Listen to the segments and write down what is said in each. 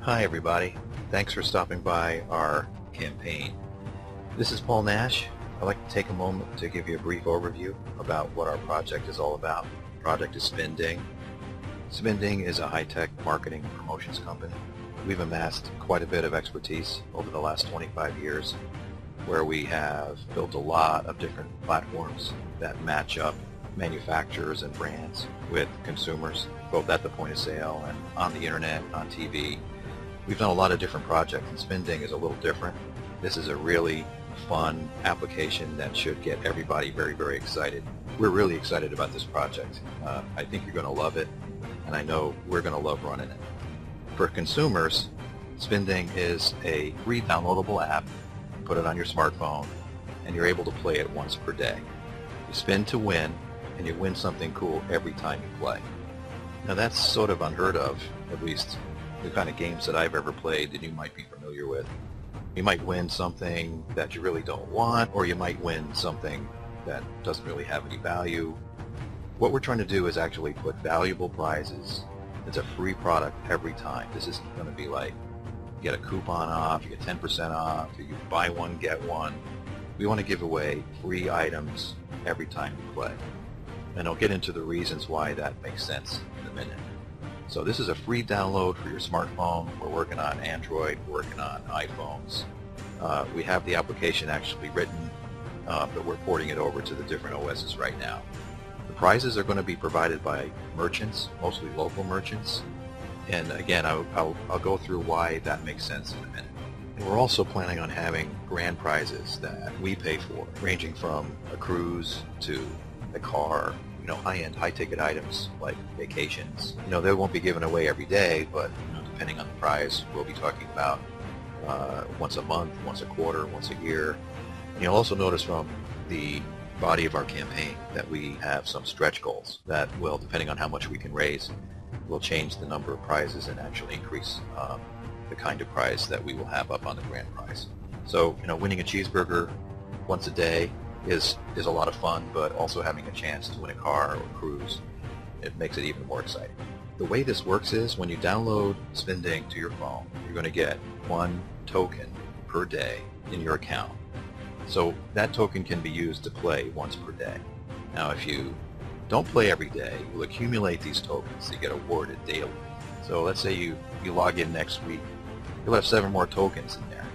Hi everybody, thanks for stopping by our campaign. This is Paul Nash. I'd like to take a moment to give you a brief overview about what our project is all about. The project is Spending. Spending is a high-tech marketing and promotions company. We've amassed quite a bit of expertise over the last 25 years where we have built a lot of different platforms that match up manufacturers and brands with consumers, both at the point of sale and on the internet, on TV. We've done a lot of different projects, and Spending is a little different. This is a really fun application that should get everybody very, very excited. We're really excited about this project. I think you're going to love it, and I know we're going to love running it. For consumers, Spending is a free downloadable app. You put it on your smartphone, and you're able to play it once per day. You spin to win, and you win something cool every time you play. Now that's sort of unheard of, at least the kind of games that I've ever played that you might be familiar with. You might win something that you really don't want, or you might win something that doesn't really have any value. What we're trying to do is actually put valuable prizes. It's a free product every time. This isn't going to be like you get a coupon off, you get 10% off, you buy one, get one. We want to give away free items every time you play. And I'll get into the reasons why that makes sense in a minute. So this is a free download for your smartphone. We're working on Android, we're working on iPhones. We have the application actually written, but we're porting it over to the different OSs right now. The prizes are going to be provided by merchants, mostly local merchants. And again, I'll go through why that makes sense in a minute. And we're also planning on having grand prizes that we pay for, ranging from a cruise to a car, high-end, high-ticket items like vacations. They won't be given away every day, but depending on the prize, we'll be talking about once a month, once a quarter, once a year. And you'll also notice from the body of our campaign that we have some stretch goals that will, depending on how much we can raise, will change the number of prizes and actually increase the kind of prize that we will have up on the grand prize. So, winning a cheeseburger once a day is a lot of fun, but also having a chance to win a car or a cruise, it makes it even more exciting. The way this works is when you download Spending to your phone, you're going to get one token per day in your account. So that token can be used to play once per day. Now if you don't play every day, you'll accumulate these tokens that get awarded daily. So let's say you log in next week, you'll have 7 more tokens in there.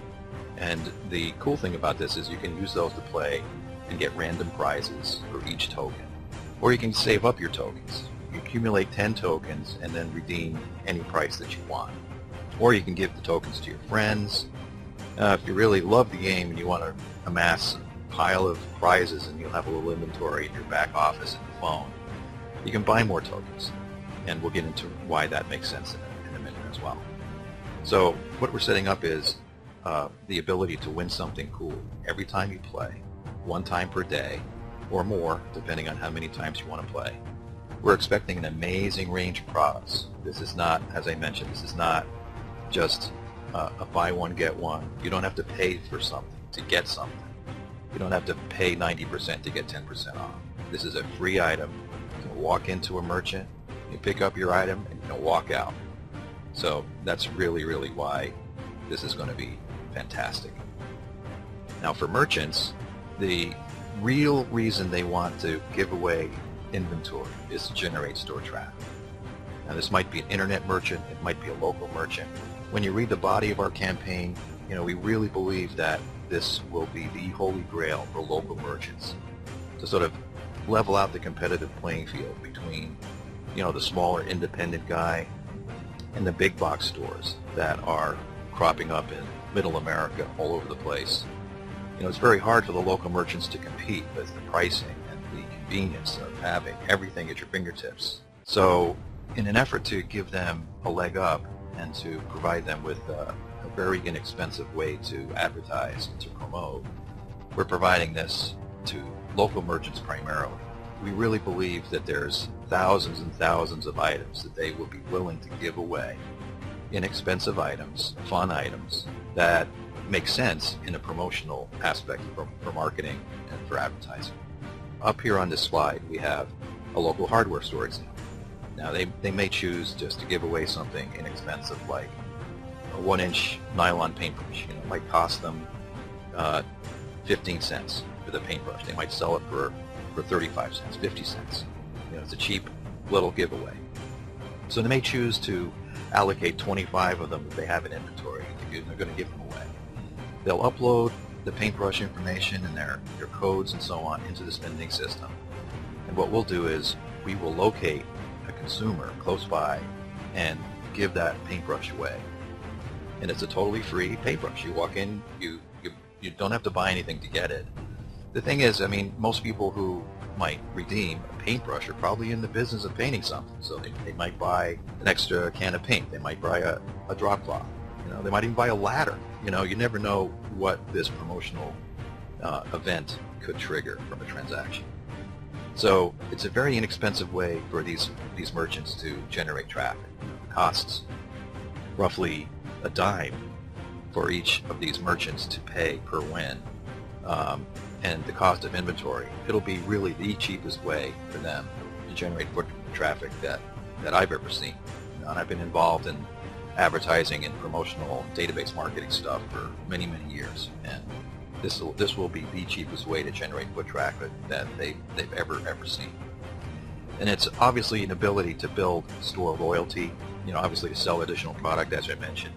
And the cool thing about this is you can use those to play and get random prizes for each token. Or you can save up your tokens. You accumulate 10 tokens and then redeem any price that you want. Or you can give the tokens to your friends. If you really love the game and you want to amass a pile of prizes and you'll have a little inventory in your back office and your phone, you can buy more tokens. And we'll get into why that makes sense in a minute as well. So what we're setting up is the ability to win something cool every time you play, one time per day, or more, depending on how many times you want to play. We're expecting an amazing range of products. This is not, as I mentioned, this is not just a buy one, get one. You don't have to pay for something to get something. You don't have to pay 90% to get 10% off. This is a free item. You can walk into a merchant, you pick up your item, and you can walk out. So that's really, really why this is going to be fantastic. Now for merchants, the real reason they want to give away inventory is to generate store traffic. Now this might be an internet merchant, it might be a local merchant. When you read the body of our campaign, we really believe that this will be the holy grail for local merchants to sort of level out the competitive playing field between, the smaller independent guy and the big box stores that are cropping up in middle America all over the place. It's very hard for the local merchants to compete with the pricing and the convenience of having everything at your fingertips. So in an effort to give them a leg up and to provide them with a very inexpensive way to advertise and to promote, we're providing this to local merchants primarily. We really believe that there's thousands and thousands of items that they will be willing to give away, inexpensive items, fun items that make sense in a promotional aspect for marketing and for advertising. Up here on this slide we have a local hardware store example. Now they may choose just to give away something inexpensive like a 1-inch nylon paintbrush. It might cost them 15 cents for the paintbrush. They might sell it for 35 cents, 50 cents. It's a cheap little giveaway. So they may choose to allocate 25 of them if they have an inventory. They're going to give them away. They'll upload the paintbrush information and their codes and so on into the spending system. And what we'll do is we will locate a consumer close by and give that paintbrush away. And it's a totally free paintbrush. You walk in, you don't have to buy anything to get it. The thing is, most people who might redeem a paintbrush are probably in the business of painting something. So they might buy an extra can of paint. They might buy a drop cloth. They might even buy a ladder. You never know what this promotional event could trigger from a transaction. So it's a very inexpensive way for these merchants to generate traffic. It costs roughly a dime for each of these merchants to pay per win. And the cost of inventory, it'll be really the cheapest way for them to generate foot traffic that I've ever seen. And I've been involved in advertising and promotional database marketing stuff for many, many years. And this will be the cheapest way to generate foot traffic that they've ever seen. And it's obviously an ability to build store loyalty, obviously to sell additional product, as I mentioned,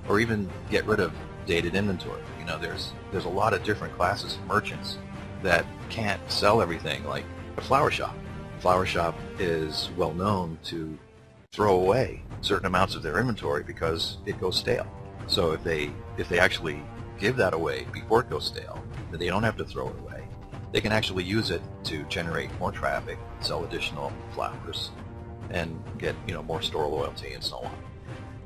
or even get rid of dated inventory. There's a lot of different classes of merchants that can't sell everything, like a flower shop. A flower shop is well known to throw away certain amounts of their inventory because it goes stale. So if they actually give that away before it goes stale, then they don't have to throw it away. They can actually use it to generate more traffic, sell additional flowers, and get more store loyalty and so on.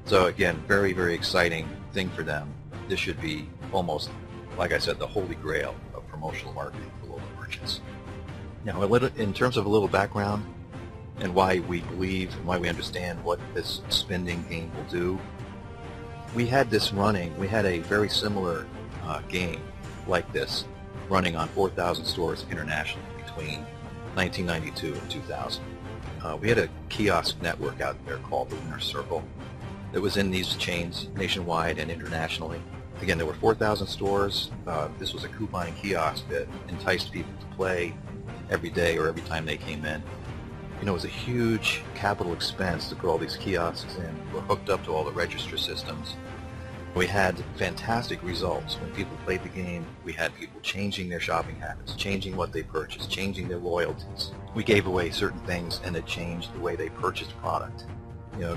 So again, very, very exciting thing for them. This should be almost, like I said, the holy grail of promotional marketing for local merchants. Now, in terms of a little background and why we believe and why we understand what this spending game will do, we had this running. We had a very similar game like this running on 4,000 stores internationally between 1992 and 2000. We had a kiosk network out there called the Winner's Circle that was in these chains nationwide and internationally. Again, there were 4,000 stores. This was a couponing kiosk that enticed people to play every day or every time they came in. It was a huge capital expense to put all these kiosks in. We're hooked up to all the register systems. We had fantastic results. When people played the game, we had people changing their shopping habits, changing what they purchased, changing their loyalties. We gave away certain things and it changed the way they purchased product.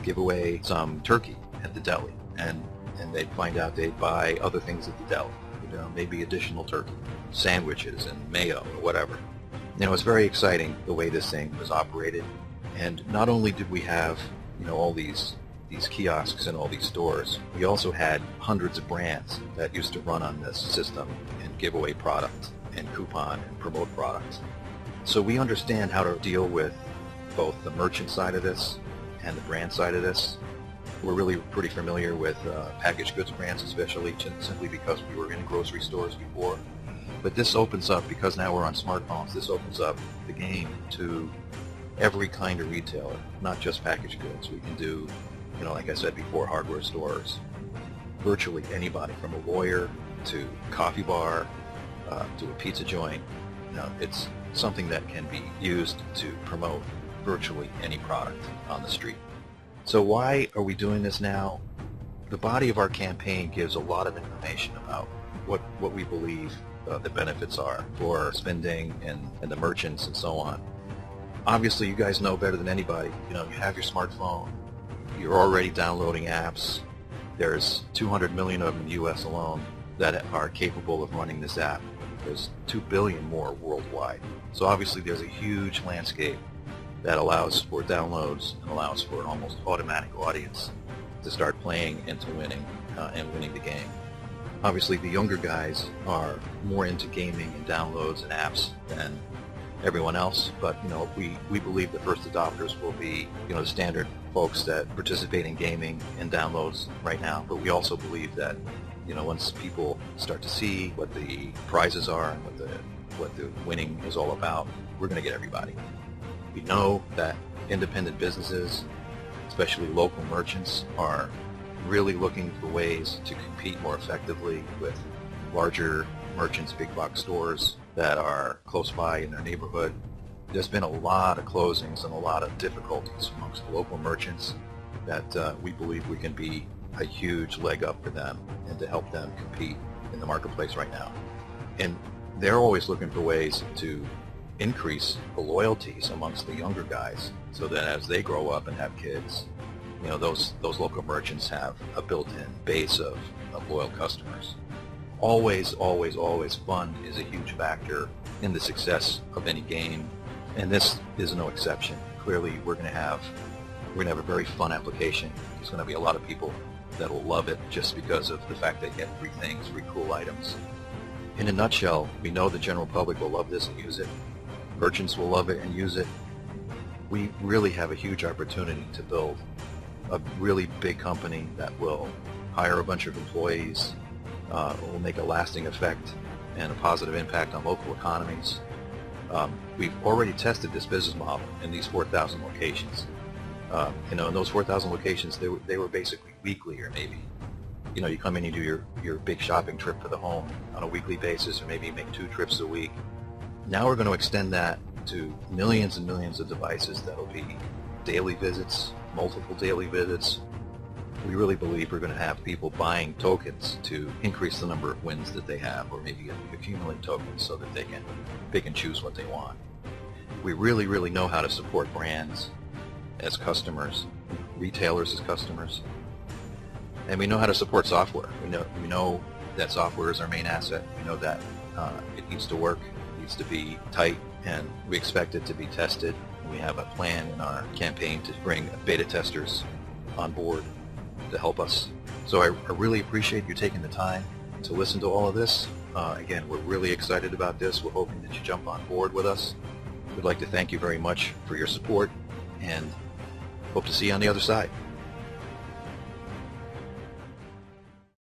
Give away some turkey at the deli, and they'd find out they'd buy other things at the deli, maybe additional turkey, sandwiches and mayo or whatever. It's very exciting the way this thing was operated. And not only did we have all these kiosks in all these stores, we also had hundreds of brands that used to run on this system and give away product and coupon and promote products. So we understand how to deal with both the merchant side of this and the brand side of this. We're really pretty familiar with packaged goods brands, especially simply because we were in grocery stores before. But this opens up, because now we're on smartphones, this opens up the game to every kind of retailer, not just packaged goods. We can do, like I said before, hardware stores, virtually anybody, from a lawyer to coffee bar to a pizza joint. It's something that can be used to promote virtually any product on the street. So why are we doing this now? The body of our campaign gives a lot of information about what we believe the benefits are for spending and the merchants and so on. Obviously, you guys know better than anybody. You have your smartphone. You're already downloading apps. There's 200 million of them in the U.S. alone that are capable of running this app. There's 2 billion more worldwide. So obviously, there's a huge landscape that allows for downloads and allows for an almost automatic audience to start playing and to winning and winning the game. Obviously, the younger guys are more into gaming and downloads and apps than everyone else, but we believe the first adopters will be the standard folks that participate in gaming and downloads right now. But we also believe that once people start to see what the prizes are and what the winning is all about, we're going to get everybody. We know that independent businesses, especially local merchants, are really looking for ways to compete more effectively with larger merchants, big box stores that are close by in their neighborhood. There's been a lot of closings and a lot of difficulties amongst the local merchants that we believe we can be a huge leg up for them and to help them compete in the marketplace right now. And they're always looking for ways to increase the loyalties amongst the younger guys so that as they grow up and have kids, you know, those local merchants have a built-in base of loyal customers. Always, always, always fun is a huge factor in the success of any game, and this is no exception. Clearly, we're going to have a very fun application. There's going to be a lot of people that will love it just because of the fact they get free things, free cool items. In a nutshell, we know the general public will love this and use it. Merchants will love it and use it. We really have a huge opportunity to build a really big company that will hire a bunch of employees, will make a lasting effect and a positive impact on local economies. We've already tested this business model in these 4,000 locations. You know, in those 4,000 locations, they were basically weekly, or maybe, you know, you come in and do your big shopping trip for the home on a weekly basis, or maybe you make 2 trips a week. Now we're going to extend that to millions and millions of devices that'll be daily visits, multiple daily visits. We really believe we're going to have people buying tokens to increase the number of wins that they have, or maybe accumulate tokens so that they can pick and choose what they want. We really, really know how to support brands as customers, retailers as customers, and we know how to support software. We know that software is our main asset. We know that it needs to work, it needs to be tight, and we expect it to be tested. We have a plan in our campaign to bring beta testers on board to help us. So I really appreciate you taking the time to listen to all of this. Again, we're really excited about this. We're hoping that you jump on board with us. We'd like to thank you very much for your support and hope to see you on the other side.